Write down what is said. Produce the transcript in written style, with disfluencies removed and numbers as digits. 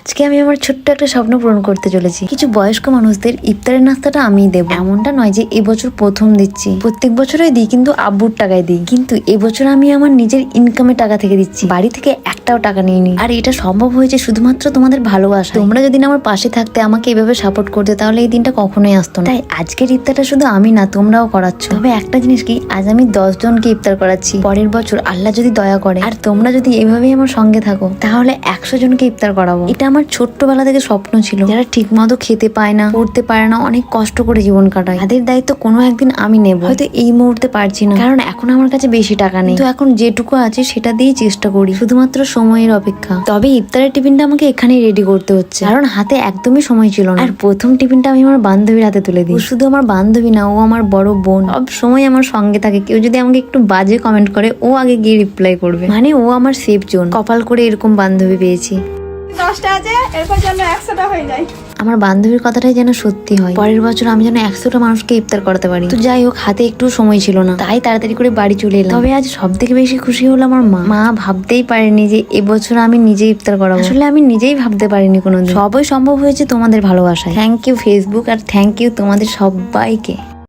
আজকে আমি আমার ছোট্ট একটা স্বপ্ন পূরণ করতে চলেছি। কিছু বয়স্ক মানুষদের ইফতারের নাস্তাটা আমিই দেবো। এমনটা নয় যে এবছর প্রথম দিচ্ছি, প্রত্যেক বছরই দিই, কিন্তু আব্বুর টাকায় দিই। কিন্তু এবছর আমি আমার নিজের ইনকামের টাকা থেকে দিচ্ছি, বাড়ি থেকে একটাও টাকা নিইনি। আর এটা সম্ভব হয়েছে শুধুমাত্র তোমাদের ভালোবাসা। তোমরা যদি আমার পাশে থাকতে, আমাকে এভাবে সাপোর্ট করতে, তাহলে এই দিনটা কখনোই আসতো না। তাই আজকের ইফতারটা শুধু আমি না, তোমরাও করাচ্ছ। তবে একটা জিনিস কি, আজ আমি 10 জনকে ইফতার করাচ্ছি। পরের বছর আল্লাহ যদি দয়া করে আর তোমরা যদি এভাবেই আমার সঙ্গে থাকো, তাহলে 100 জনকে ইফতার করাবো। এটা আমার ছোট্টবেলা থেকে স্বপ্ন ছিল। যারা ঠিক মতো খেতে পায় না, পড়তে পারে না, অনেক কষ্ট করে জীবন কাটায়, তাদের দায়িত্ব কোনো একদিন আমি নেব। হয়তো এই মুহূর্তে পারছি না, কারণ এখন আমার কাছে বেশি টাকা নেই, তো এখন যেটুকু আছে সেটা দিয়েই চেষ্টা করি, শুধুমাত্র সময়ের অপেক্ষা। তবে ইফতারের টিফিনটা আমাকে এখানেই রেডি করতে হচ্ছে, কারণ হাতে একদমই সময় ছিল না। আর প্রথম টিফিনটা আমি আমার বান্ধবীর হাতে তুলে দিই। শুধু আমার বান্ধবী না, ও আমার বড় বোন, সব সময় আমার সঙ্গে থাকে। কেউ যদি আমাকে একটু বাজে কমেন্ট করে, ও আগে গিয়ে রিপ্লাই করবে, মানে ও আমার সেফ জোন। কপাল করে এরকম বান্ধবী পেয়েছি। 10টা আছে, এরপর যেন 100টা হয়ে যায়। আমার বান্ধবীর কথাটাই যেন সত্যি হয়, পরের বছর আমি যেন 100টা মানুষকে ইফতার করাতে পারি। তো যাই হোক, হাতে একটু সময় ছিল না, তাই তাড়াতাড়ি করে বাড়ি চলে এলাম। তবে আজ সব থেকে বেশি খুশি হলো আমার মা ভাবতেই পারেনি যে এবছর আমি নিজেই ইফতার করাবো। আসলে আমি নিজেই ভাবতে পারিনি কোনোদিন। সবই সম্ভব হয়েছে তোমাদের ভালোবাসায়। থ্যাংক ইউ ফেসবুক, আর থ্যাংক ইউ তোমাদের সবাইকে।